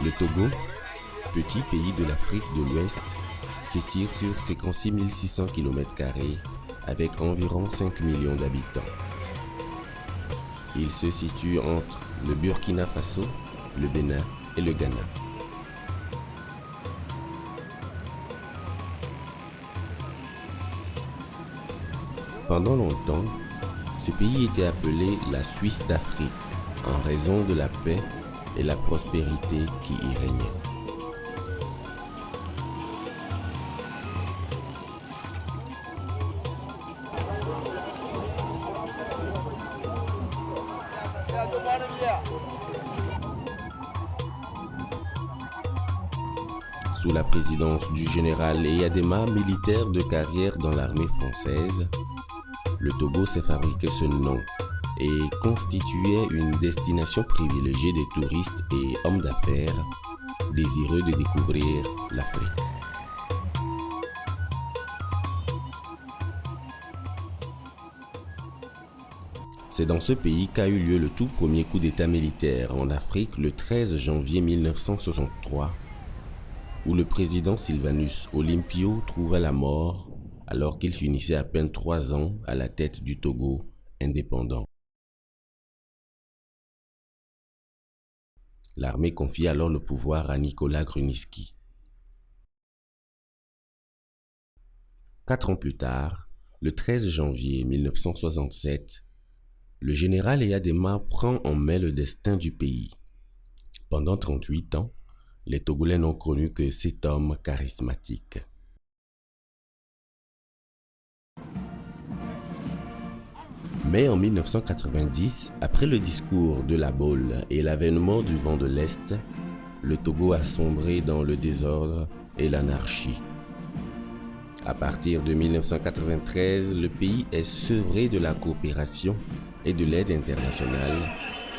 Le Togo, petit pays de l'Afrique de l'Ouest, s'étire sur 56 600 km² avec environ 5 millions d'habitants. Il se situe entre le Burkina Faso, le Bénin et le Ghana. Pendant longtemps, ce pays était appelé la Suisse d'Afrique en raison de la paix et la prospérité qui y régnait. Sous la présidence du général Eyadema, militaire de carrière dans l'armée française, le Togo s'est fabriqué ce nom et constituait une destination privilégiée des touristes et hommes d'affaires désireux de découvrir l'Afrique. C'est dans ce pays qu'a eu lieu le tout premier coup d'État militaire en Afrique le 13 janvier 1963, où le président Sylvanus Olympio trouva la mort alors qu'il finissait à peine 3 ans à la tête du Togo indépendant. L'armée confie alors le pouvoir à Nicolas Gruniski. 4 ans plus tard, le 13 janvier 1967, le général Eyadema prend en main le destin du pays. Pendant 38 ans, les Togolais n'ont connu que cet homme charismatique. Mais en 1990, après le discours de La Baule et l'avènement du vent de l'Est, le Togo a sombré dans le désordre et l'anarchie. À partir de 1993, le pays est sevré de la coopération et de l'aide internationale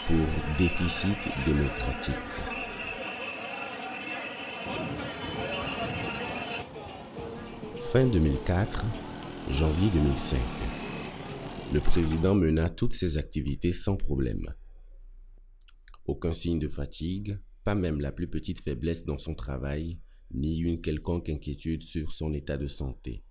pour déficit démocratique. Fin 2004, janvier 2005. Le président mena toutes ses activités sans problème. Aucun signe de fatigue, pas même la plus petite faiblesse dans son travail, ni une quelconque inquiétude sur son état de santé.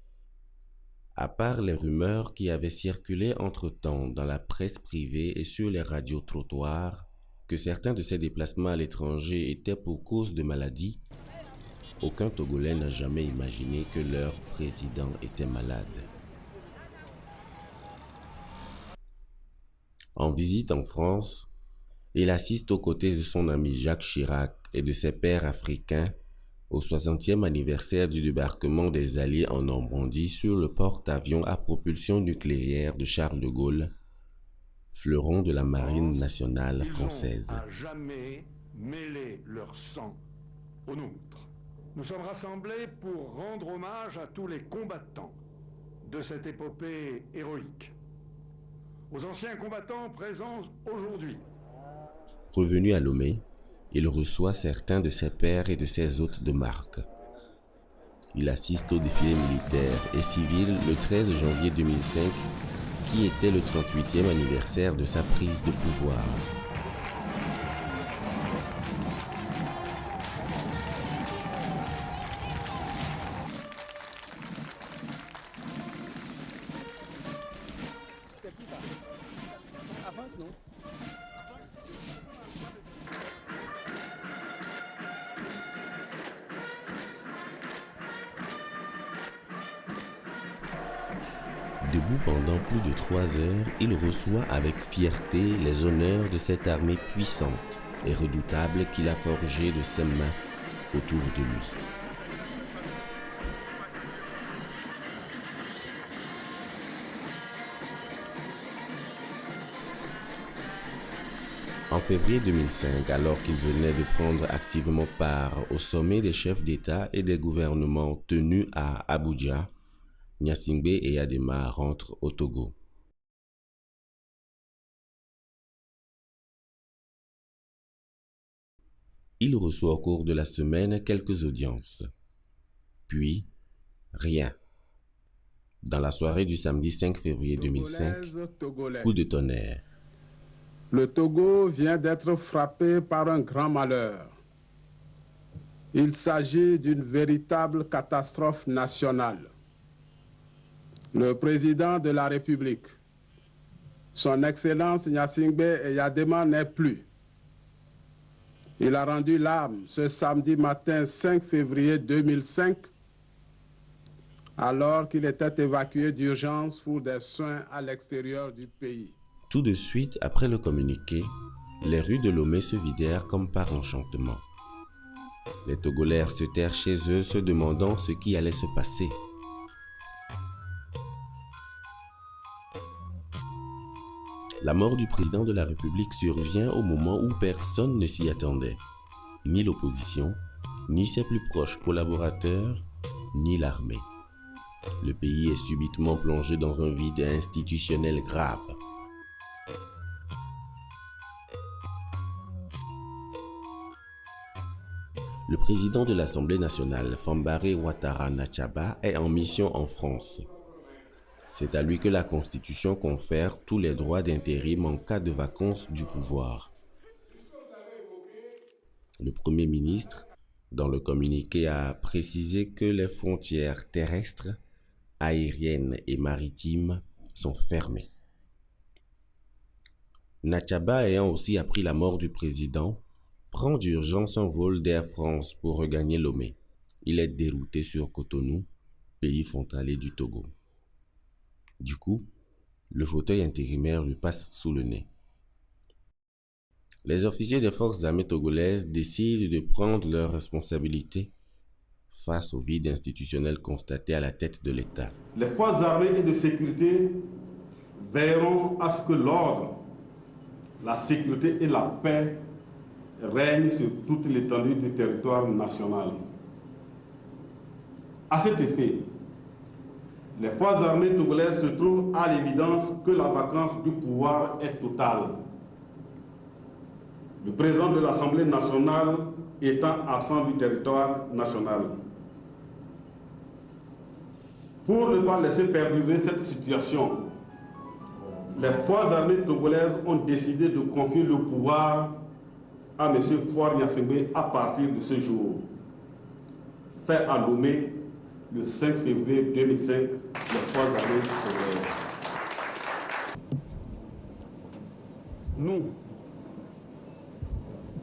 À part les rumeurs qui avaient circulé entre-temps dans la presse privée et sur les radios-trottoirs, que certains de ses déplacements à l'étranger étaient pour cause de maladie, aucun Togolais n'a jamais imaginé que leur président était malade. En visite en France, il assiste aux côtés de son ami Jacques Chirac et de ses pairs africains au 60e anniversaire du débarquement des Alliés en Normandie sur le porte-avions à propulsion nucléaire de Charles de Gaulle, fleuron de la marine nationale française. Ils ont à jamais mêlé leur sang au nôtre. Nous sommes rassemblés pour rendre hommage à tous les combattants de cette épopée héroïque. Aux anciens combattants présents aujourd'hui. Revenu à Lomé, il reçoit certains de ses pairs et de ses hôtes de marque. Il assiste au défilé militaire et civil le 13 janvier 2005, qui était le 38e anniversaire de sa prise de pouvoir. Debout pendant plus de 3 heures, il reçoit avec fierté les honneurs de cette armée puissante et redoutable qu'il a forgée de ses mains autour de lui. En février 2005, alors qu'il venait de prendre activement part au sommet des chefs d'État et des gouvernements tenus à Abuja, Gnassingbé Eyadema rentre au Togo. Il reçoit au cours de la semaine quelques audiences. Puis, rien. Dans la soirée du samedi 5 février 2005, coup de tonnerre. Le Togo vient d'être frappé par un grand malheur. Il s'agit d'une véritable catastrophe nationale. Le président de la République, son Excellence Gnassingbé Eyadema, n'est plus. Il a rendu l'âme ce samedi matin 5 février 2005, alors qu'il était évacué d'urgence pour des soins à l'extérieur du pays. Tout de suite après le communiqué, les rues de Lomé se vidèrent comme par enchantement. Les Togolais se terrent chez eux, se demandant ce qui allait se passer. La mort du président de la République survient au moment où personne ne s'y attendait. Ni l'opposition, ni ses plus proches collaborateurs, ni l'armée. Le pays est subitement plongé dans un vide institutionnel grave. Le président de l'Assemblée nationale, Fambaré Ouattara Nachaba, est en mission en France. C'est à lui que la Constitution confère tous les droits d'intérim en cas de vacance du pouvoir. Le Premier ministre, dans le communiqué, a précisé que les frontières terrestres, aériennes et maritimes sont fermées. Nachaba, ayant aussi appris la mort du président, prend d'urgence un vol d'Air France pour regagner Lomé. Il est dérouté sur Cotonou, pays frontalier du Togo. Du coup, le fauteuil intérimaire lui passe sous le nez. Les officiers des forces armées togolaises décident de prendre leurs responsabilités face au vide institutionnel constaté à la tête de l'État. Les forces armées et de sécurité veilleront à ce que l'ordre, la sécurité et la paix règnent sur toute l'étendue du territoire national. À cet effet, les forces armées togolaises se trouvent à l'évidence que la vacance du pouvoir est totale. Le président de l'Assemblée nationale étant absent du territoire national. Pour ne pas laisser perdurer cette situation, les forces armées togolaises ont décidé de confier le pouvoir à M. Faure Gnassingbé à partir de ce jour. Fait à Lomé le 5 février 2005, les forces armées togolaises. Nous,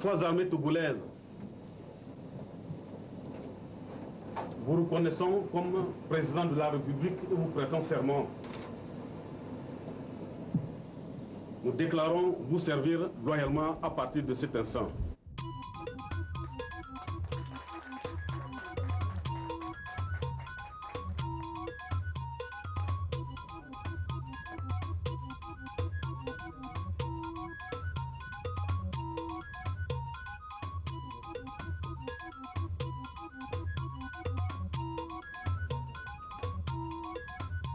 forces armées togolaises, vous reconnaissons comme président de la République et vous prêtons serment. Nous déclarons vous servir loyalement à partir de cet instant.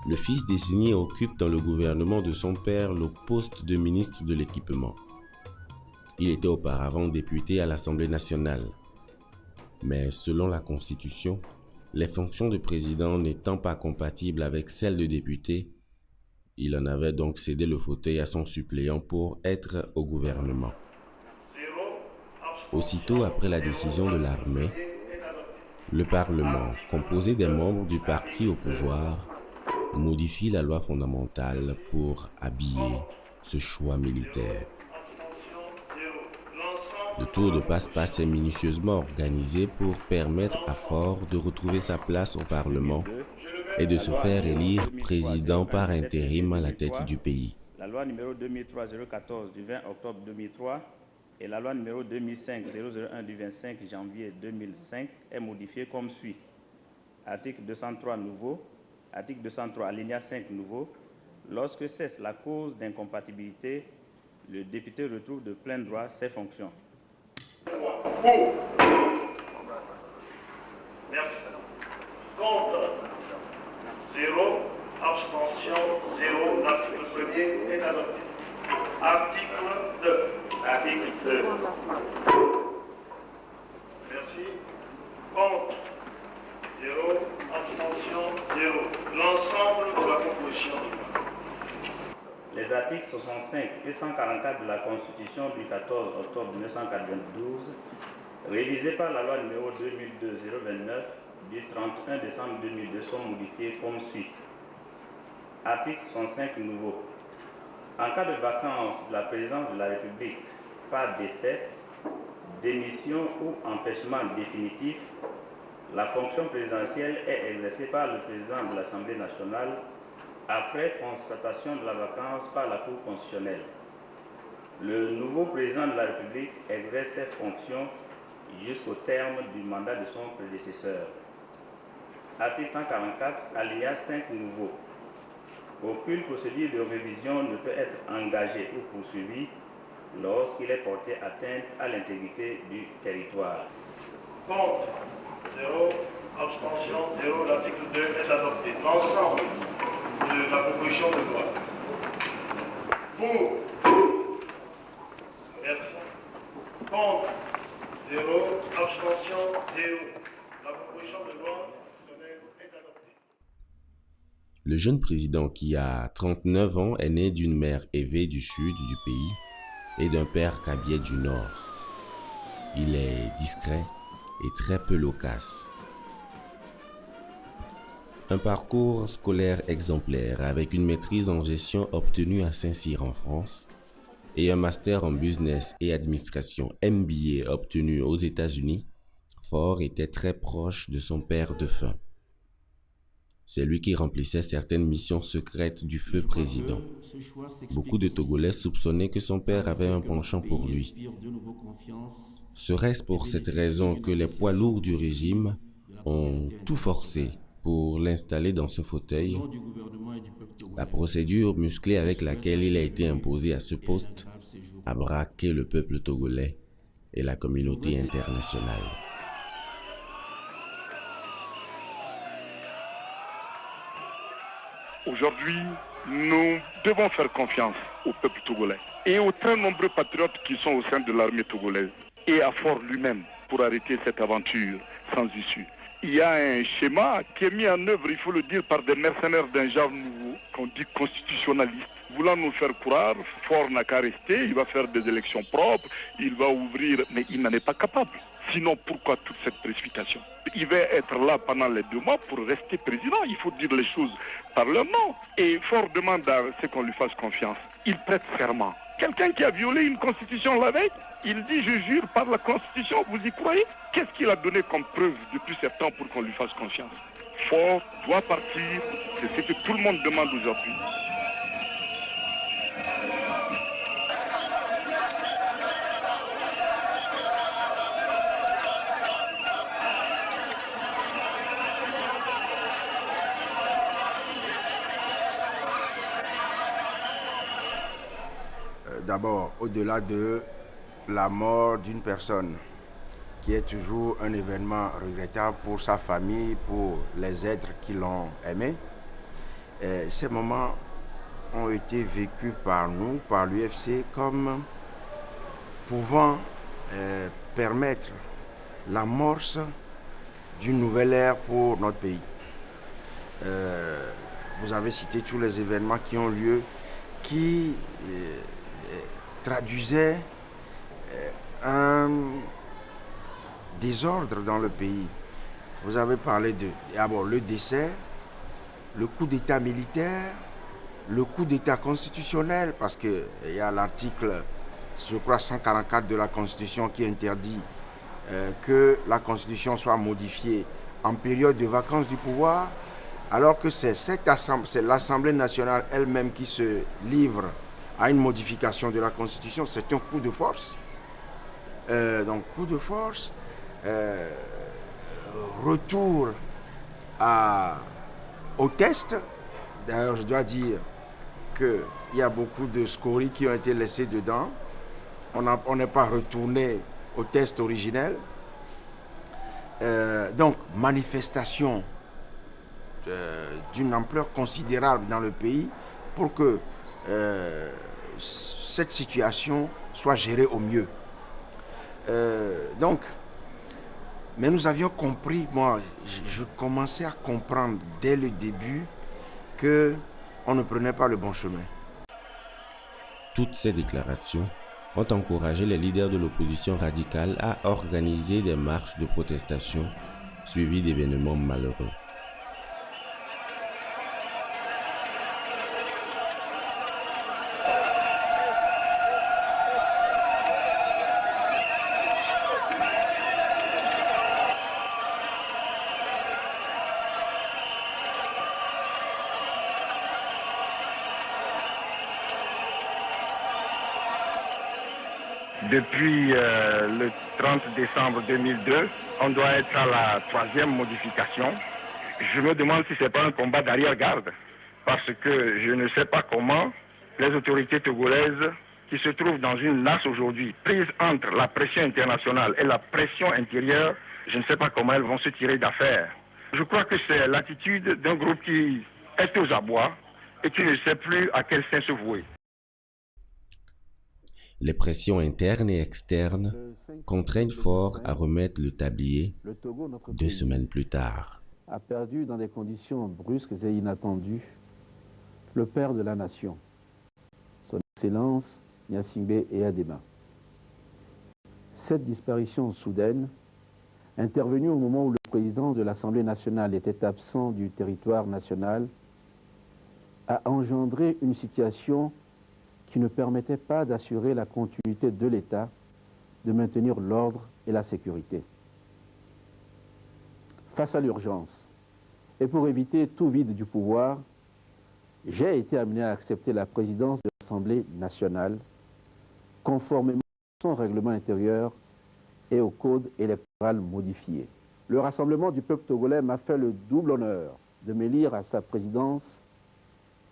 Le fils désigné occupe dans le gouvernement de son père le poste de ministre de l'Équipement. Il était auparavant député à l'Assemblée nationale. Mais selon la Constitution, les fonctions de président n'étant pas compatibles avec celles de député, il en avait donc cédé le fauteuil à son suppléant pour être au gouvernement. Aussitôt après la décision de l'armée, le Parlement, composé des membres du parti au pouvoir, modifie la loi fondamentale pour habiller ce choix militaire. Le tour de passe-passe est minutieusement organisé pour permettre à Faure de retrouver sa place au Parlement et de se faire élire président par intérim à la tête du pays. La loi numéro 2003-014 du 20 octobre 2003 et la loi numéro 2005-001 du 25 janvier 2005 est modifiée comme suit. Article 203 nouveau. Article 203, alinéa 5 nouveau. Lorsque cesse la cause d'incompatibilité, le député retrouve de plein droit ses fonctions. Pour. Merci. Contre. 0. Abstention. 0. L'article 1er est adopté. Article 2. Article 2. Merci. Contre. 0. Abstention. 0. L'ensemble de la composition. Les articles 65 et 144 de la Constitution du 14 octobre 1992 révisées par la loi numéro 2002-029 du 31 décembre 2002 sont modifiées comme suit. Article 65 nouveau. En cas de vacance de la présidence de la République par décès, démission ou empêchement définitif, la fonction présidentielle est exercée par le président de l'Assemblée nationale après constatation de la vacance par la Cour constitutionnelle. Le nouveau président de la République exerce ses fonctions jusqu'au terme du mandat de son prédécesseur. Article 144, alinéa 5 nouveau. Aucune procédure de révision ne peut être engagée ou poursuivie lorsqu'il est porté atteinte à l'intégrité du territoire. Contre 0, abstention 0, l'article 2 est adopté. L'ensemble de la proposition de loi. Pour. Merci. Contre 0, abstention 0. La proposition de loi est adoptée. Le jeune président qui a 39 ans est né d'une mère Evé du sud du pays et d'un père Kabié du nord. Il est discret et très peu loquace. Un parcours scolaire exemplaire avec une maîtrise en gestion obtenue à Saint-Cyr en France et un master en business et administration MBA obtenu aux États-Unis, Faure était très proche de son père défunt. C'est lui qui remplissait certaines missions secrètes du feu président. Beaucoup de Togolais soupçonnaient que son père avait un penchant pour lui. Serait-ce pour cette raison que les poids lourds du régime ont tout forcé pour l'installer dans ce fauteuil? La procédure musclée avec laquelle il a été imposé à ce poste a braqué le peuple togolais et la communauté internationale. Aujourd'hui, nous devons faire confiance au peuple togolais et aux très nombreux patriotes qui sont au sein de l'armée togolaise et à Faure lui-même pour arrêter cette aventure sans issue. Il y a un schéma qui est mis en œuvre, il faut le dire, par des mercenaires d'un genre nouveau, qu'on dit constitutionnalistes, voulant nous faire croire, Faure n'a qu'à rester, il va faire des élections propres, il va ouvrir, mais il n'en est pas capable. Sinon, pourquoi toute cette précipitation? Il va être là pendant les 2 mois pour rester président. Il faut dire les choses par leur nom. Et Faure demande à ce qu'on lui fasse confiance. Il prête serment. Quelqu'un qui a violé une constitution la veille, il dit « je jure par la constitution », vous y croyez? Qu'est-ce qu'il a donné comme preuve depuis 7 ans pour qu'on lui fasse confiance? Faure doit partir, c'est ce que tout le monde demande aujourd'hui. D'abord, au-delà de la mort d'une personne, qui est toujours un événement regrettable pour sa famille, pour les êtres qui l'ont aimé, ces moments ont été vécus par nous, par l'UFC, comme pouvant permettre l'amorce d'une nouvelle ère pour notre pays. Vous avez cité tous les événements qui ont lieu, qui traduisait un désordre dans le pays. Vous avez parlé de d'abord le décès, le coup d'État militaire, le coup d'État constitutionnel, parce qu'il y a l'article, je crois, 144 de la Constitution qui interdit que la Constitution soit modifiée en période de vacances du pouvoir, alors que c'est l'Assemblée nationale elle-même qui se livre à une modification de la Constitution. C'est un coup de force. Donc, coup de force, retour au test. D'ailleurs, je dois dire qu'il y a beaucoup de scories qui ont été laissées dedans. On n'est pas retourné au test originel. Donc, manifestation d'une ampleur considérable dans le pays pour que cette situation soit gérée au mieux. Mais nous avions compris, moi, je commençais à comprendre dès le début qu'on ne prenait pas le bon chemin. Toutes ces déclarations ont encouragé les leaders de l'opposition radicale à organiser des marches de protestation suivies d'événements malheureux. Depuis le 30 décembre 2002, on doit être à la 3e modification. Je me demande si ce n'est pas un combat d'arrière-garde, parce que je ne sais pas comment les autorités togolaises, qui se trouvent dans une nasse aujourd'hui, prise entre la pression internationale et la pression intérieure, je ne sais pas comment elles vont se tirer d'affaire. Je crois que c'est l'attitude d'un groupe qui est aux abois et qui ne sait plus à quel sein se vouer. Les pressions internes et externes contraignent Faure à remettre le tablier 2 semaines plus tard. A perdu dans des conditions brusques et inattendues le père de la nation, son Excellence Gnassingbé Eyadema. Cette disparition soudaine, intervenue au moment où le président de l'Assemblée nationale était absent du territoire national, a engendré une situation qui ne permettait pas d'assurer la continuité de l'État, de maintenir l'ordre et la sécurité. Face à l'urgence, et pour éviter tout vide du pouvoir, j'ai été amené à accepter la présidence de l'Assemblée nationale, conformément à son règlement intérieur et au code électoral modifié. Le Rassemblement du peuple togolais m'a fait le double honneur de m'élire à sa présidence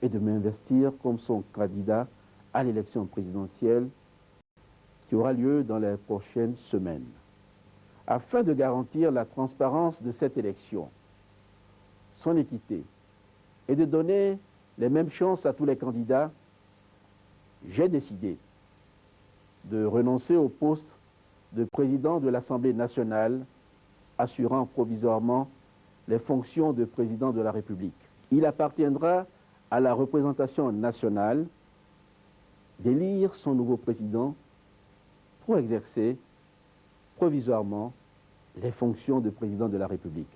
et de m'investir comme son candidat à l'élection présidentielle qui aura lieu dans les prochaines semaines. Afin de garantir la transparence de cette élection, son équité et de donner les mêmes chances à tous les candidats, j'ai décidé de renoncer au poste de président de l'Assemblée nationale, assurant provisoirement les fonctions de président de la République. Il appartiendra à la représentation nationale d'élire son nouveau président pour exercer provisoirement les fonctions de président de la République.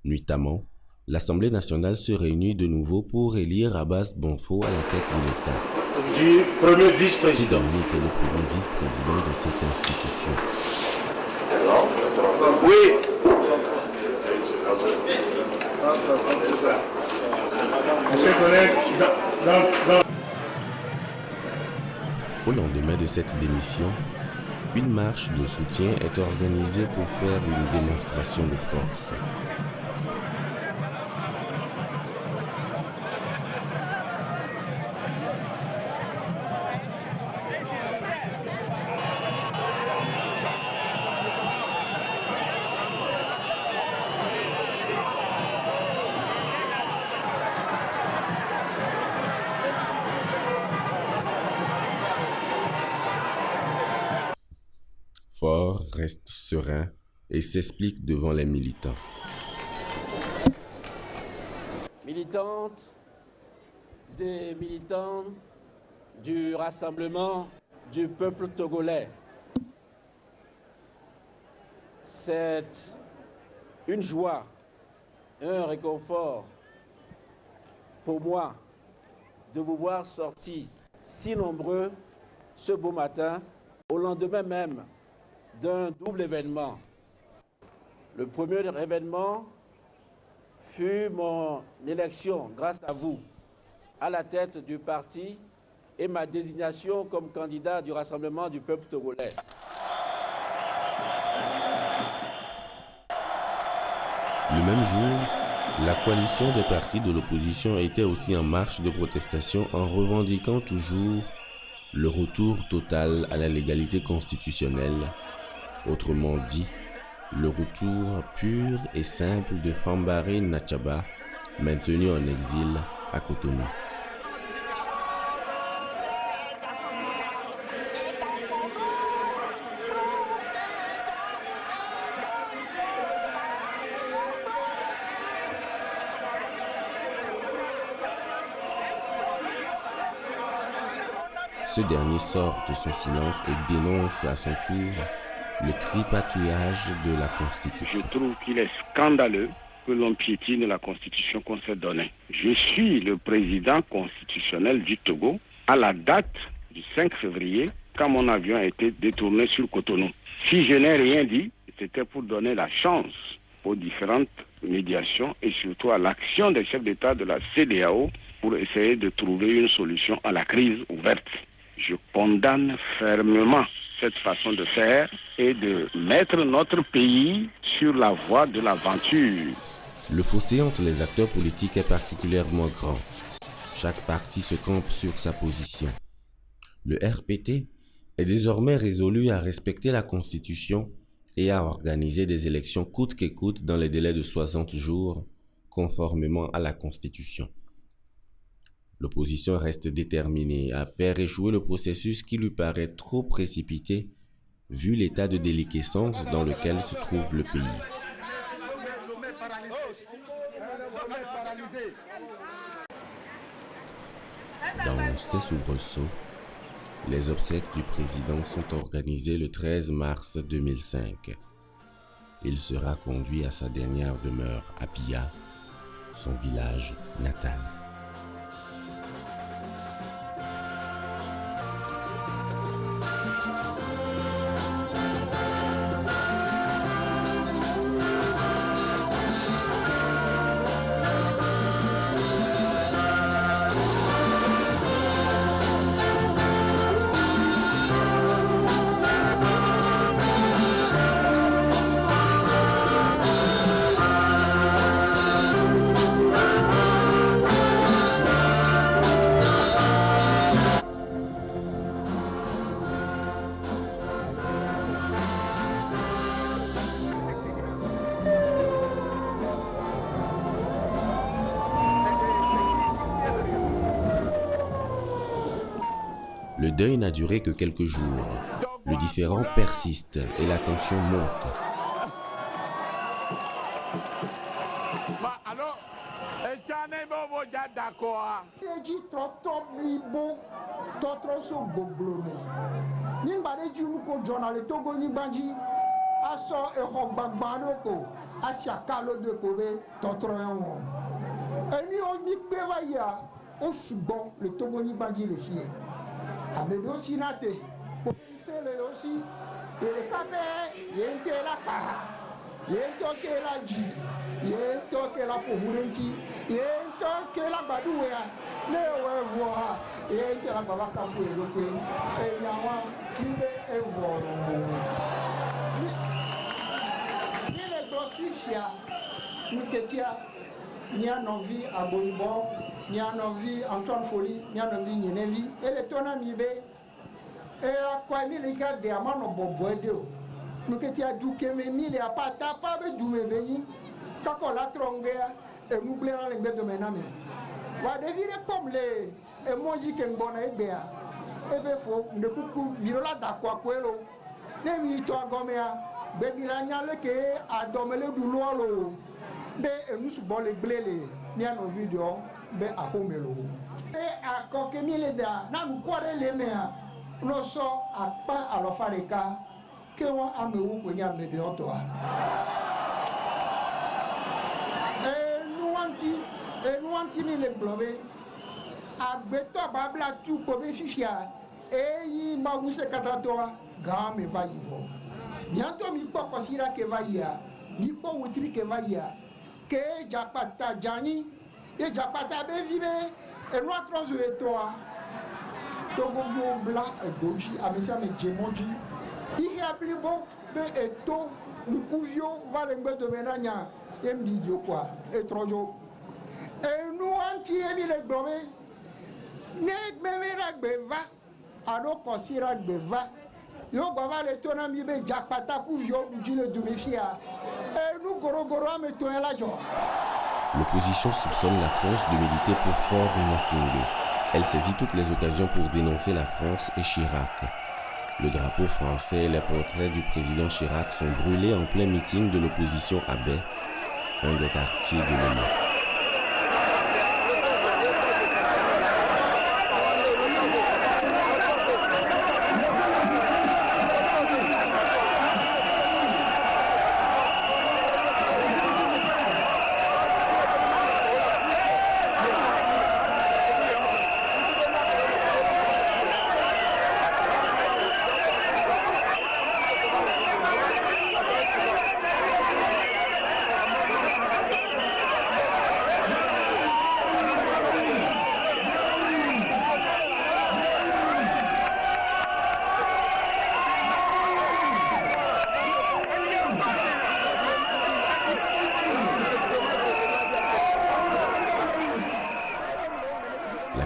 Nuitamment, l'Assemblée nationale se réunit de nouveau pour élire Abbas Bonfo à la tête de l'État. Du premier vice-président. Ce dernier était le premier vice-président de cette institution. Oui. Monsieur collègue, Au lendemain de cette démission, une marche de soutien est organisée pour faire une démonstration de force. Faure reste serein et s'explique devant les militants. Militantes et militants du Rassemblement du peuple togolais, c'est une joie, un réconfort pour moi de vous voir sortis si nombreux ce beau matin, au lendemain même d'un double événement. Le premier événement fut mon élection, grâce à vous, à la tête du parti et ma désignation comme candidat du Rassemblement du peuple togolais. Le même jour, la coalition des partis de l'opposition était aussi en marche de protestation en revendiquant toujours le retour total à la légalité constitutionnelle. Autrement dit, le retour pur et simple de Fambaré Ntchaba, maintenu en exil à Cotonou. Ce dernier sort de son silence et dénonce à son tour le tripatouillage de la Constitution. Je trouve qu'il est scandaleux que l'on piétine la Constitution qu'on s'est donnée. Je suis le président constitutionnel du Togo à la date du 5 février, quand mon avion a été détourné sur Cotonou. Si je n'ai rien dit, c'était pour donner la chance aux différentes médiations et surtout à l'action des chefs d'État de la CEDEAO pour essayer de trouver une solution à la crise ouverte. Je condamne fermement cette façon de faire et de mettre notre pays sur la voie de l'aventure. Le fossé entre les acteurs politiques est particulièrement grand. Chaque parti se campe sur sa position. Le RPT est désormais résolu à respecter la Constitution et à organiser des élections coûte que coûte dans les délais de 60 jours, conformément à la Constitution. L'opposition reste déterminée à faire échouer le processus qui lui paraît trop précipité, vu l'état de déliquescence dans lequel se trouve le pays. Dans ces soubresauts, les obsèques du président sont organisées le 13 mars 2005. Il sera conduit à sa dernière demeure à Pia, son village natal. Le deuil n'a duré que quelques jours. Le différend persiste et la tension monte. Amedo sinate, sele aussi, et le café, yente la para, yente ke la ji, yente ke la pomurenti, yente ke la badouya, le wevoa, yente la baba kafu eloke, et yawa, kibe evo. Ni le grossia, nous ketia, ni a envie à Bonibon. Ni a envie Antoine Folie, ni a envie Nienevi, et le tona mibe, et la quoi les gars de Amano Bobodio. Nous qui a douké mes mille à pata, pas de doué béni, quand la trongueur, et nous blairons les bêtes de méname. Va deviner comme les, et moi dit qu'un bon ébéa, et bien faut, ne coucou, viola d'aqua quello, ne mi to agomea, bébilania le que a dormi le douloiro, mais nous subons les blés, ni à nos vidéos. Be akomelo e akokemi da na nukware le mea no so apa alofareka ke won amewu ko nya mebe oto a nuanti ni le globe agbeto babla tu ko be fifia e yi maguse katatoa ga me va yivo nyanto mi ko kosira ke va ya mi ko wutri ke va ya ke japata jani et Japata Bévivé, et Roi Transvetoire, Togo Blanc et Goji, Amesia Medjemoji, il y a plus bon, et tout, nous pouvions voir les de Ménagna, et me dit quoi, et Trojo. Et nous, anti-émi les blomés, n'est même la beva, alors qu'on s'y la beva, yo bava le tonami be Japata Pouvio, ou dit le Dumifia, et nous, Gorogoro, mettons la joie. L'opposition soupçonne la France de militer pour Faure Gnassingbé. Elle saisit toutes les occasions pour dénoncer la France et Chirac. Le drapeau français et les portraits du président Chirac sont brûlés en plein meeting de l'opposition à Baie, un des quartiers de Lomé.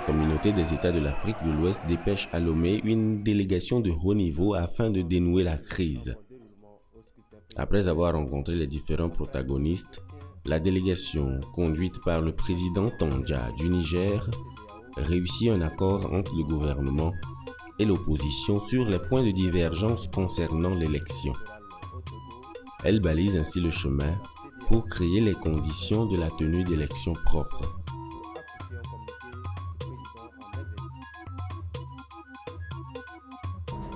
Communauté des États de l'Afrique de l'Ouest dépêche à Lomé une délégation de haut niveau afin de dénouer la crise. Après avoir rencontré les différents protagonistes, la délégation, conduite par le président Tandja du Niger, réussit un accord entre le gouvernement et l'opposition sur les points de divergence concernant l'élection. Elle balise ainsi le chemin pour créer les conditions de la tenue d'élections propres.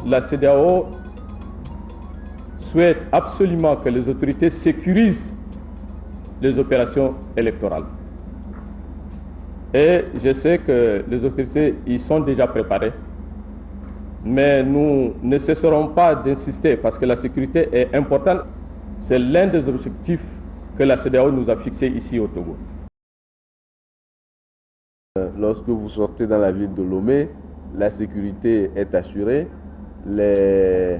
La CEDEAO souhaite absolument que les autorités sécurisent les opérations électorales. Et je sais que les autorités y sont déjà préparées. Mais nous ne cesserons pas d'insister parce que la sécurité est importante. C'est l'un des objectifs que la CEDEAO nous a fixé ici au Togo. Lorsque vous sortez dans la ville de Lomé, la sécurité est assurée. La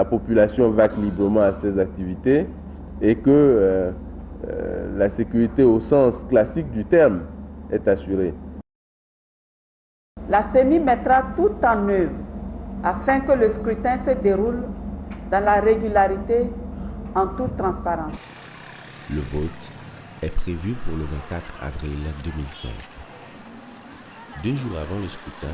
population vaque librement à ses activités et que la sécurité au sens classique du terme est assurée. La CENI mettra tout en œuvre afin que le scrutin se déroule dans la régularité, en toute transparence. Le vote est prévu pour le 24 avril 2005. 2 jours avant le scrutin,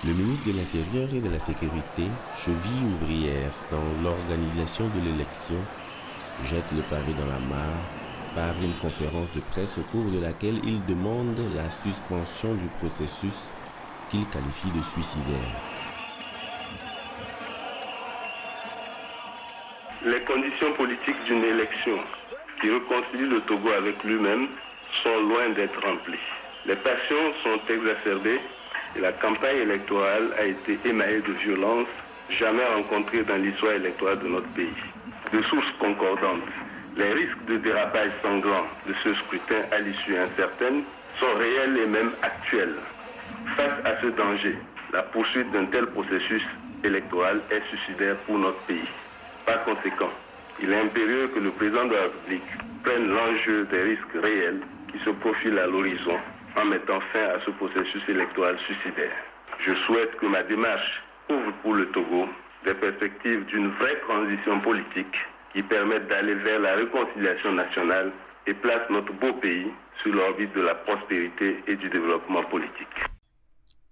le ministre de l'Intérieur et de la Sécurité, cheville ouvrière dans l'organisation de l'élection, jette le pavé dans la mare par une conférence de presse au cours de laquelle il demande la suspension du processus qu'il qualifie de suicidaire. Les conditions politiques d'une élection qui réconcilie le Togo avec lui-même sont loin d'être remplies. Les passions sont exacerbées et la campagne électorale a été émaillée de violences jamais rencontrées dans l'histoire électorale de notre pays. De sources concordantes, les risques de dérapage sanglant de ce scrutin à l'issue incertaine sont réels et même actuels. Face à ce danger, la poursuite d'un tel processus électoral est suicidaire pour notre pays. Par conséquent, il est impérieux que le président de la République prenne l'enjeu des risques réels qui se profilent à l'horizon en mettant fin à ce processus électoral suicidaire. Je souhaite que ma démarche ouvre pour le Togo des perspectives d'une vraie transition politique qui permette d'aller vers la réconciliation nationale et place notre beau pays sur l'orbite de la prospérité et du développement politique.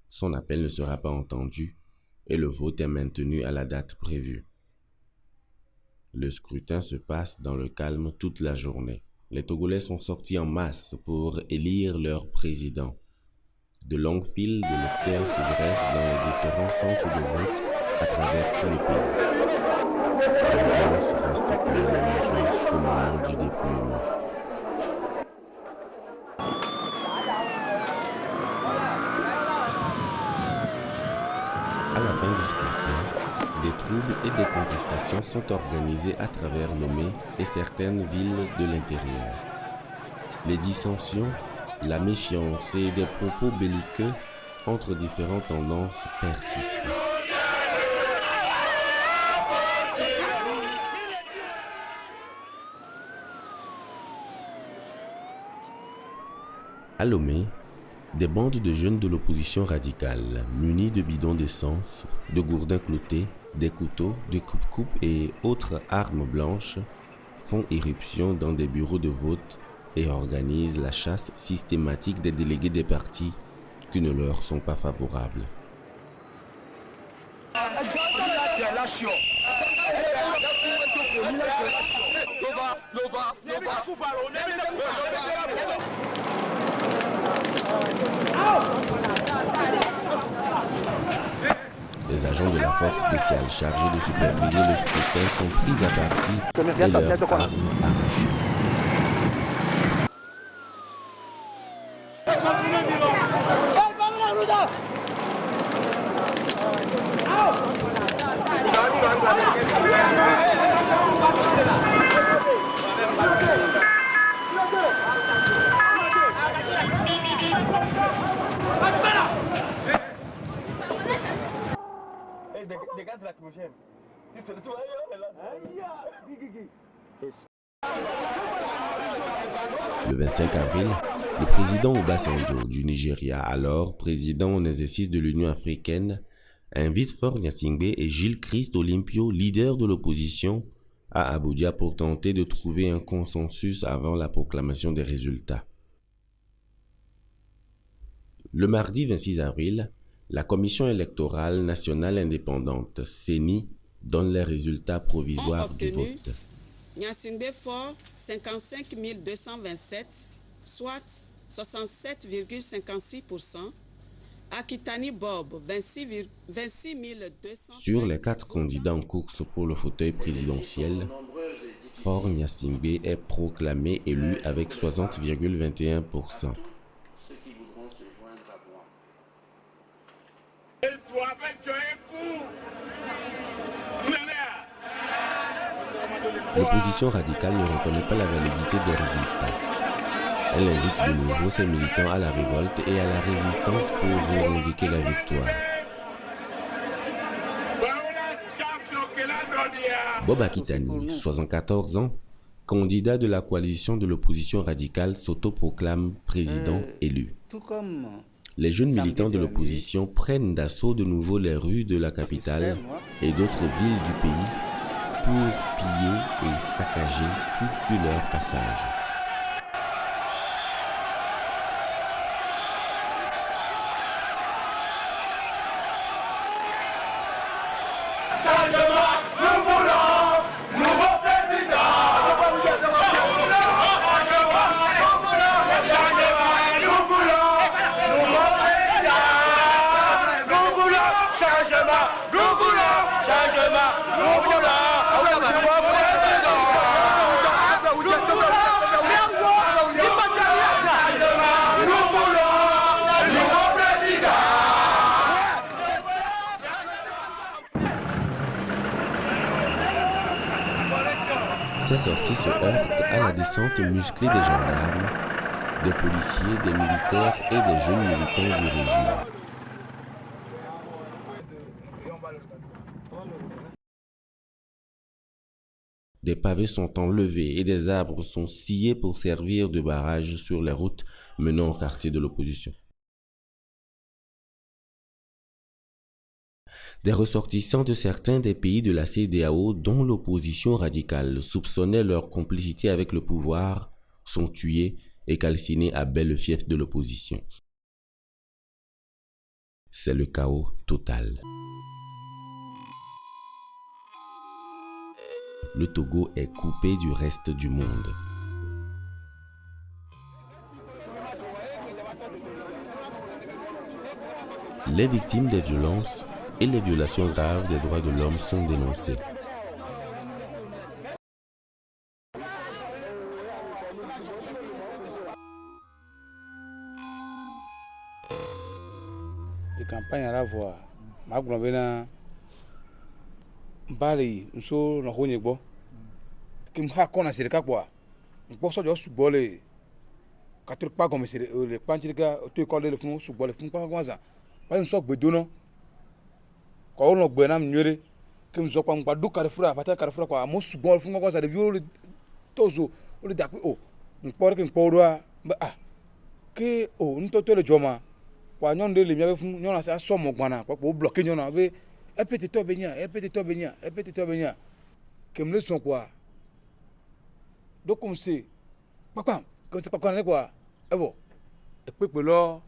Son appel ne sera pas entendu et le vote est maintenu à la date prévue. Le scrutin se passe dans le calme toute la journée. Les Togolais sont sortis en masse pour élire leur président. De longues files d'électeurs se dressent dans les différents centres de vote à travers tout le pays. L'ambiance reste calme jusqu'au moment du dépouillement. À la fin du scrutin, des troubles et des contestations sont organisés à travers Lomé et certaines villes de l'intérieur. Les dissensions, la méfiance et des propos belliqueux entre différentes tendances persistent. À Lomé, des bandes de jeunes de l'opposition radicale, munis de bidons d'essence, de gourdins cloutés, des couteaux, de coupe-coupe et autres armes blanches, font irruption dans des bureaux de vote et organisent la chasse systématique des délégués des partis qui ne leur sont pas favorables. Les agents de la force spéciale chargés de superviser le scrutin sont pris à partie et leurs armes arrachées. Le 25 avril, Le président Obasanjo du Nigeria, alors président en exercice de l'Union africaine, invite Faure Gnassingbé et Gilles Christ Olympio, leader de l'opposition, à Abuja pour tenter de trouver un consensus avant la proclamation des résultats. Le mardi 26 avril, la Commission électorale nationale indépendante, CENI, donne les résultats provisoires du vote. Gnassingbé Faure, 55 227, soit 67,56%. Akitani Bob, 26 200. Sur les 4 candidats en course pour le fauteuil présidentiel, Faure Gnassingbé est proclamé élu avec 60,21%. L'opposition radicale ne reconnaît pas la validité des résultats. Elle invite de nouveau ses militants à la révolte et à la résistance pour revendiquer la victoire. Bob Akitani, 74 ans, candidat de la coalition de l'opposition radicale, s'autoproclame président élu. Les jeunes militants de l'opposition prennent d'assaut de nouveau les rues de la capitale et d'autres villes du pays pour piller et saccager tout sur leur passage. Ces sorties se heurtent à la descente musclée des gendarmes, des policiers, des militaires et des jeunes militants du régime. Des pavés sont enlevés et des arbres sont sciés pour servir de barrage sur les routes menant au quartier de l'opposition. Des ressortissants de certains des pays de la CEDEAO dont l'opposition radicale soupçonnait leur complicité avec le pouvoir sont tués et calcinés à Belle-Fief de l'opposition. C'est le chaos total. Le Togo est coupé du reste du monde. Les victimes des violences et les violations graves des droits de l'homme sont dénoncées. La campagne à la voix, ma grand-mère, Bali, nous sommes dans le Rwanda. Qui m'a connu c'est le cas quoi. On peut sortir sous bolé. Quand tu pas comme c'est les panchirika, tu colles le fond sous bolé, fond pas comme ça. Pas une sorte de dono. Quand on a besoin de mieux, que nous sommes pas deux carrefours, à partir carrefour quoi. Moi sous bolé, fond comme ça, de vieux tozo, on le d'accord. Oh, on peut que on peut ah, que oh, nous tout le joma. Kwa nyonde le mieux fond, nyona ça somme quoi, pour bloquer nyona avec. Un petit peu bénia, un petit peu bénia, un petit peu bénia. Que me le sont quoi. Donc comme c'est, papa, comme c'est pas qu'on est quoi. Eh bon, et puis que là,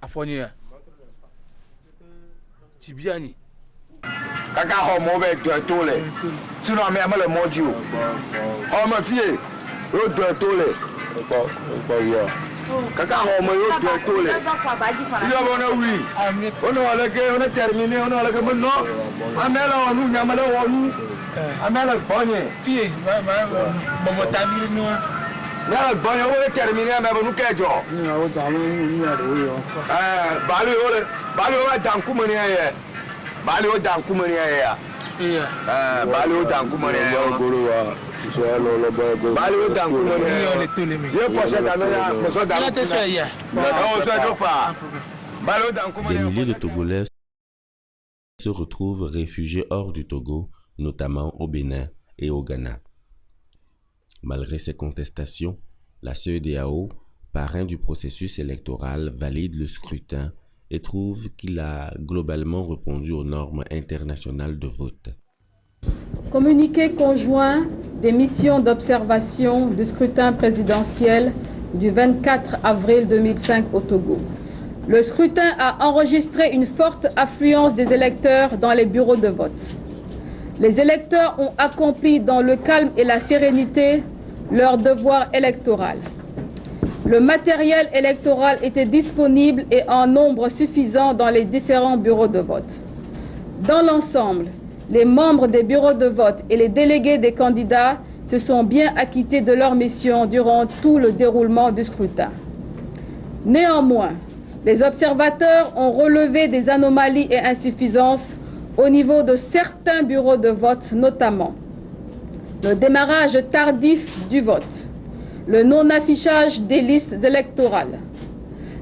à fournier. Tibiani. Kaka homo be do tole. Sinon mais le modio. Homo fie, o do tole. Pas ya. Kaka homo yo do tole. Yo bona oui. On a terminé, on a maintenant. Amela onu nyamala onu. Amela bonye. Fie, bon tabili nous. Là bonye on a terminé mais nous kejo. Ni o da ni yo. Bali o dan kumani ya. Bali o dan kumani ya. Bali o dan kumani ya goro wa. Bali o dan kumani ya. Ye poche da na poche da. Te so ya. On se do pas. Bali o dan kumani. Des milliers de Togolais se retrouvent réfugiés hors du Togo, notamment au Bénin et au Ghana. Malgré ces contestations, la CEDEAO parrain du processus électoral, valide le scrutin et trouve qu'il a globalement répondu aux normes internationales de vote. Communiqué conjoint des missions d'observation du scrutin présidentiel du 24 avril 2005 au Togo. Le scrutin a enregistré une forte affluence des électeurs dans les bureaux de vote. Les électeurs ont accompli dans le calme et la sérénité leur devoir électoral. Le matériel électoral était disponible et en nombre suffisant dans les différents bureaux de vote. Dans l'ensemble, les membres des bureaux de vote et les délégués des candidats se sont bien acquittés de leur mission durant tout le déroulement du scrutin. Néanmoins, les observateurs ont relevé des anomalies et insuffisances au niveau de certains bureaux de vote, notamment le démarrage tardif du vote, le non-affichage des listes électorales,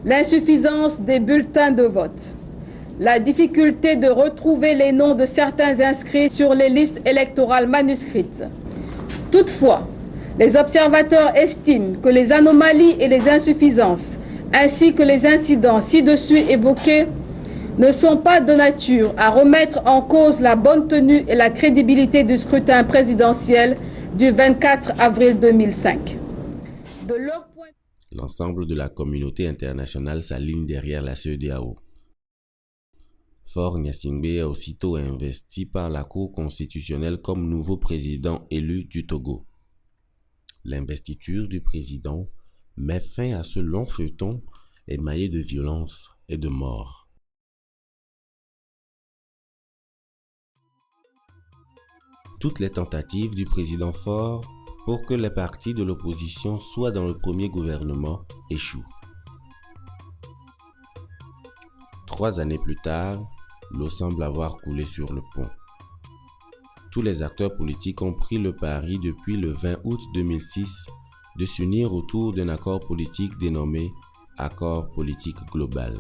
l'insuffisance des bulletins de vote, la difficulté de retrouver les noms de certains inscrits sur les listes électorales manuscrites. Toutefois, les observateurs estiment que les anomalies et les insuffisances, ainsi que les incidents ci-dessus évoqués, ne sont pas de nature à remettre en cause la bonne tenue et la crédibilité du scrutin présidentiel du 24 avril 2005. L'ensemble de la communauté internationale s'aligne derrière la CEDEAO. Faure Gnassingbé est aussitôt investi par la Cour constitutionnelle comme nouveau président élu du Togo. L'investiture du président met fin à ce long feuilleton émaillé de violence et de mort. Toutes les tentatives du président Faure pour que les partis de l'opposition soient dans le premier gouvernement échouent. 3 années plus tard, l'eau semble avoir coulé sur le pont. Tous les acteurs politiques ont pris le pari depuis le 20 août 2006 de s'unir autour d'un accord politique dénommé Accord politique global.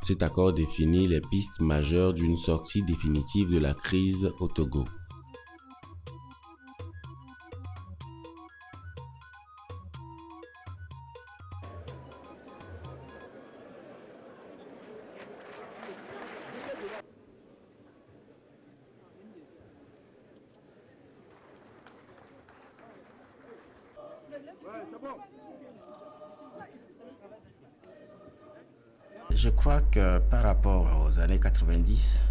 Cet accord définit les pistes majeures d'une sortie définitive de la crise au Togo. Je crois que par rapport aux années 90,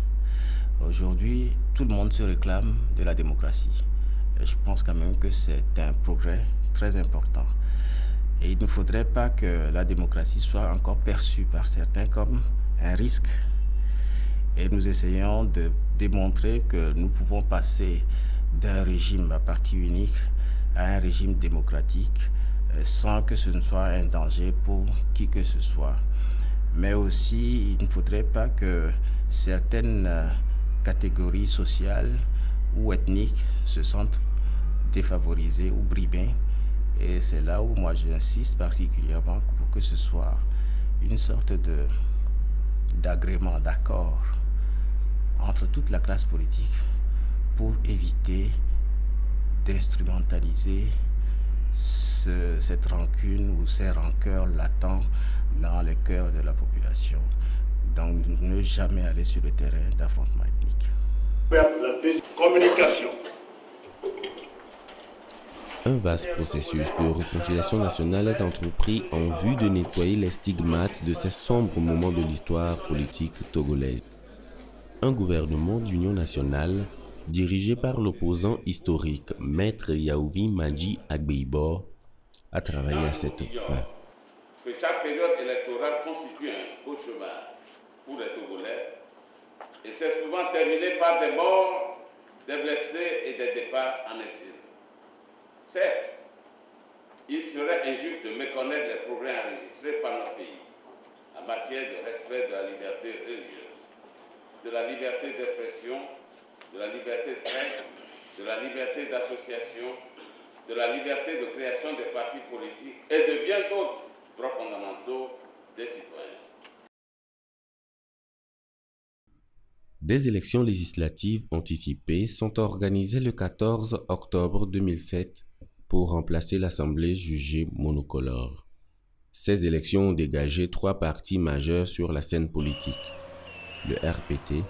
aujourd'hui, tout le monde se réclame de la démocratie. Et je pense quand même que c'est un progrès très important. Et il ne faudrait pas que la démocratie soit encore perçue par certains comme un risque. Et nous essayons de démontrer que nous pouvons passer d'un régime à parti unique à un régime démocratique sans que ce ne soit un danger pour qui que ce soit. Mais aussi, il ne faudrait pas que certaines catégories sociales ou ethniques se sentent défavorisées ou brimées. Et c'est là où moi j'insiste particulièrement pour que ce soit une sorte d'agrément, d'accord entre toute la classe politique pour éviter d'instrumentaliser cette rancune ou ces rancœurs latents dans les cœurs de la population. Donc ne jamais aller sur le terrain d'affrontement ethnique. Communication. Un vaste processus de réconciliation nationale est entrepris en vue de nettoyer les stigmates de ces sombres moments de l'histoire politique togolaise. Un gouvernement d'union nationale dirigé par l'opposant historique Maître Yahouvi Madji Agbeibo a travaillé à cette fin. Que chaque période électorale constitue un cauchemar pour les Togolais et c'est souvent terminé par des morts, des blessés et des départs en exil. Certes, il serait injuste de méconnaître les progrès enregistrés par notre pays en matière de respect de la liberté religieuse, de la liberté d'expression, de la liberté de presse, de la liberté d'association, de la liberté de création des partis politiques et de bien d'autres droits fondamentaux des citoyens. Des élections législatives anticipées sont organisées le 14 octobre 2007 pour remplacer l'Assemblée jugée monocolore. Ces élections ont dégagé 3 partis majeurs sur la scène politique, le RPT,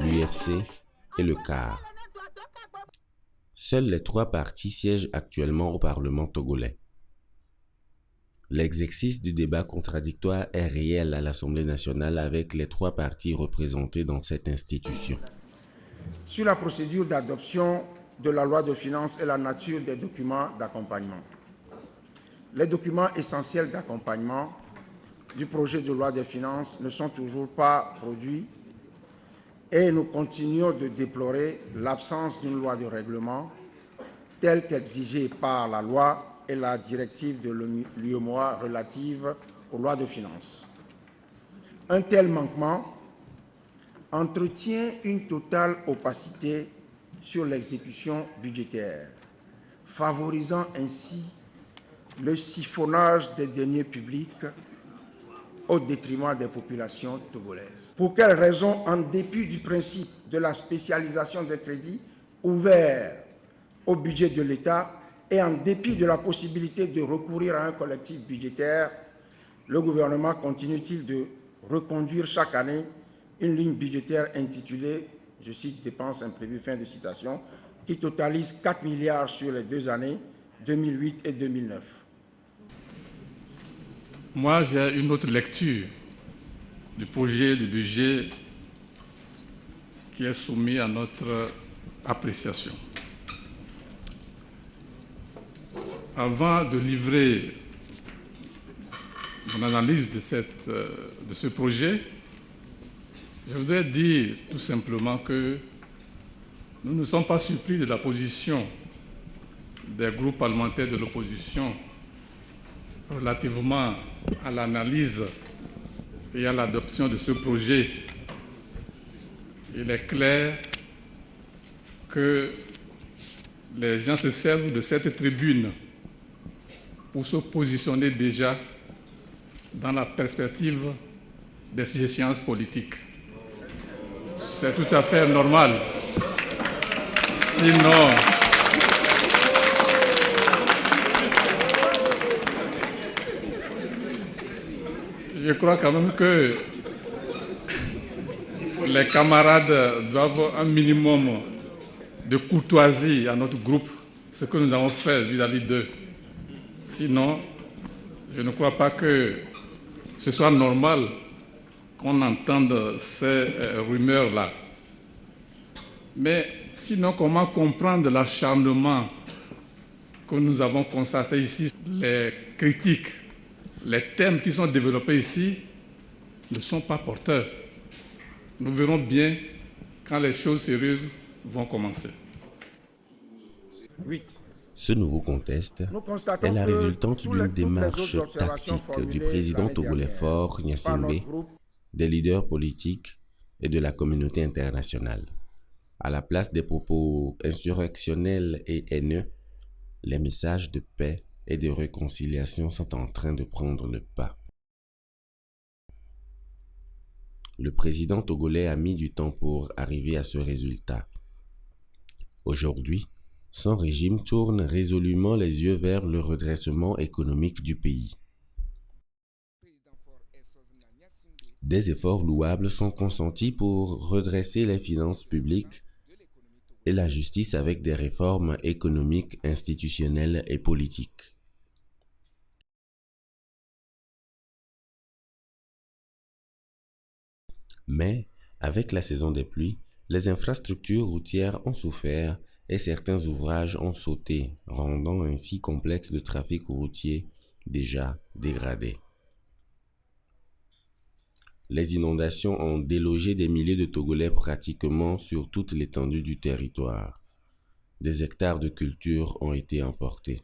l'UFC et le CAR. Seuls les 3 partis siègent actuellement au Parlement togolais. L'exercice du débat contradictoire est réel à l'Assemblée nationale avec les 3 partis représentés dans cette institution. Sur la procédure d'adoption de la loi de finances et la nature des documents d'accompagnement. Les documents essentiels d'accompagnement du projet de loi de finances ne sont toujours pas produits et nous continuons de déplorer l'absence d'une loi de règlement telle qu'exigée par la loi et la directive de l'UEMOA relative aux lois de finances. Un tel manquement entretient une totale opacité sur l'exécution budgétaire, favorisant ainsi le siphonnage des deniers publics au détriment des populations togolaises. Pour quelles raisons, en dépit du principe de la spécialisation des crédits ouverts au budget de l'État et en dépit de la possibilité de recourir à un collectif budgétaire, le gouvernement continue-t-il de reconduire chaque année une ligne budgétaire intitulée, je cite, dépenses imprévues, fin de citation, qui totalise 4 milliards sur les 2 années 2008 et 2009. Moi, j'ai une autre lecture du projet de budget qui est soumis à notre appréciation. Avant de livrer mon analyse de ce projet, je voudrais dire tout simplement que nous ne sommes pas surpris de la position des groupes parlementaires de l'opposition relativement à l'analyse et à l'adoption de ce projet. Il est clair que les gens se servent de cette tribune pour se positionner déjà dans la perspective des échéances politiques. C'est tout à fait normal. Sinon, je crois quand même que les camarades doivent un minimum de courtoisie à notre groupe, ce que nous avons fait vis-à-vis d'eux. Sinon, je ne crois pas que ce soit normal qu'on entende ces rumeurs-là. Mais sinon, comment comprendre l'acharnement que nous avons constaté ici? Les critiques, les thèmes qui sont développés ici ne sont pas porteurs. Nous verrons bien quand les choses sérieuses vont commencer. Ce nouveau contexte est la résultante d'une démarche tactique du président togolais Faure Gnassingbé, des leaders politiques et de la communauté internationale. À la place des propos insurrectionnels et haineux, les messages de paix et de réconciliation sont en train de prendre le pas. Le président togolais a mis du temps pour arriver à ce résultat. Aujourd'hui, son régime tourne résolument les yeux vers le redressement économique du pays. Des efforts louables sont consentis pour redresser les finances publiques et la justice avec des réformes économiques, institutionnelles et politiques. Mais, avec la saison des pluies, les infrastructures routières ont souffert et certains ouvrages ont sauté, rendant ainsi complexe le trafic routier déjà dégradé. Les inondations ont délogé des milliers de Togolais pratiquement sur toute l'étendue du territoire. Des hectares de culture ont été emportés.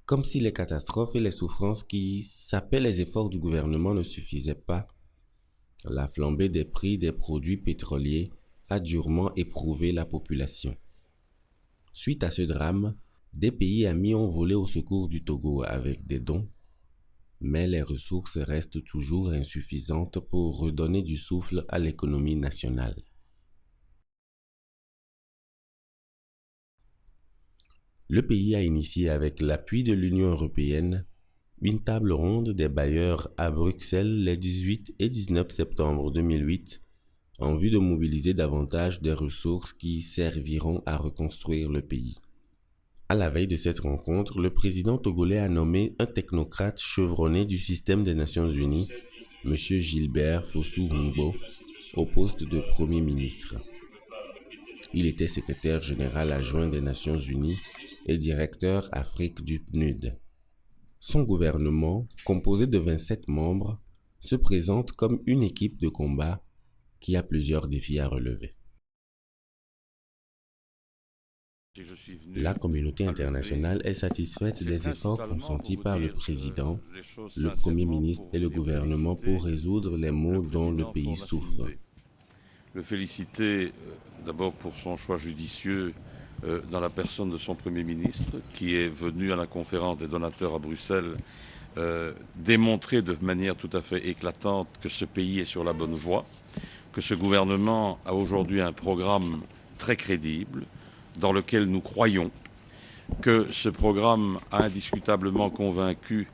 Comme si les catastrophes et les souffrances qui sapaient les efforts du gouvernement ne suffisaient pas, la flambée des prix des produits pétroliers a durement éprouvé la population. Suite à ce drame, des pays amis ont volé au secours du Togo avec des dons, mais les ressources restent toujours insuffisantes pour redonner du souffle à l'économie nationale. Le pays a initié avec l'appui de l'Union européenne Une table ronde des bailleurs à Bruxelles les 18 et 19 septembre 2008 en vue de mobiliser davantage des ressources qui serviront à reconstruire le pays. À la veille de cette rencontre, le président togolais a nommé un technocrate chevronné du système des Nations Unies, M. Gilbert Fossou-Ngbo, au poste de Premier ministre. Il était secrétaire général adjoint des Nations Unies et directeur Afrique du PNUD. Son gouvernement, composé de 27 membres, se présente comme une équipe de combat qui a plusieurs défis à relever. La communauté internationale est satisfaite des efforts consentis par le président, le Premier ministre et le gouvernement pour résoudre les maux dont le pays souffre. Le féliciter d'abord pour son choix judicieux dans la personne de son Premier ministre, qui est venu à la conférence des donateurs à Bruxelles démontrer de manière tout à fait éclatante que ce pays est sur la bonne voie, que ce gouvernement a aujourd'hui un programme très crédible, dans lequel nous croyons, que ce programme a indiscutablement convaincu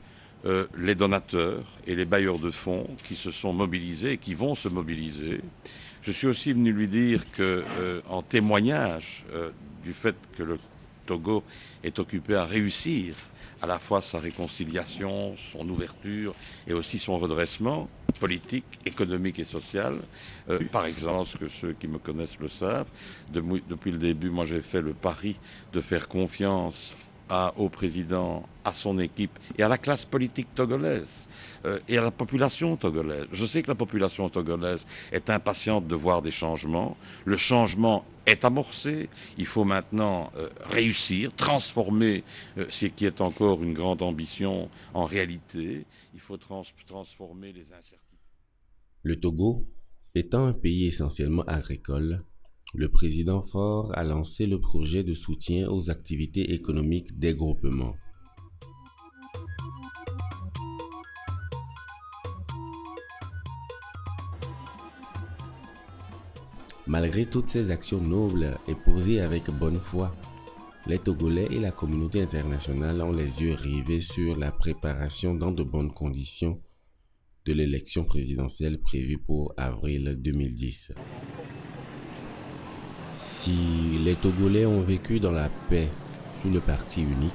les donateurs et les bailleurs de fonds qui se sont mobilisés et qui vont se mobiliser. Je suis aussi venu lui dire qu'en témoignage du fait que le Togo est occupé à réussir à la fois sa réconciliation, son ouverture et aussi son redressement politique, économique et social. Par exemple, ce que ceux qui me connaissent le savent, depuis le début, moi j'ai fait le pari de faire confiance au président, à son équipe et à la classe politique togolaise et à la population togolaise. Je sais que la population togolaise est impatiente de voir des changements. Le changement est amorcé. Il faut maintenant réussir, transformer ce qui est encore une grande ambition en réalité. Il faut transformer les incertitudes. Le Togo, étant un pays essentiellement agricole, le président Faure a lancé le projet de soutien aux activités économiques des groupements. Malgré toutes ces actions nobles et posées avec bonne foi, les Togolais et la communauté internationale ont les yeux rivés sur la préparation dans de bonnes conditions de l'élection présidentielle prévue pour avril 2010. Si les Togolais ont vécu dans la paix sous le parti unique,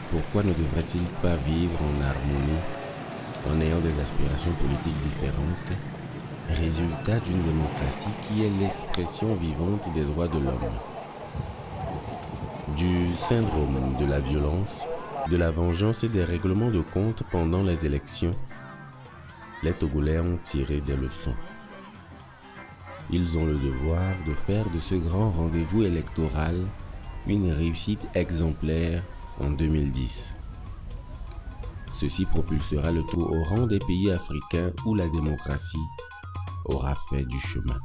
pourquoi ne devraient-ils pas vivre en harmonie en ayant des aspirations politiques différentes, résultat d'une démocratie qui est l'expression vivante des droits de l'homme? Du syndrome de la violence, de la vengeance et des règlements de compte pendant les élections, les Togolais ont tiré des leçons. Ils ont le devoir de faire de ce grand rendez-vous électoral une réussite exemplaire en 2010. Ceci propulsera le Togo au rang des pays africains où la démocratie aura fait du chemin.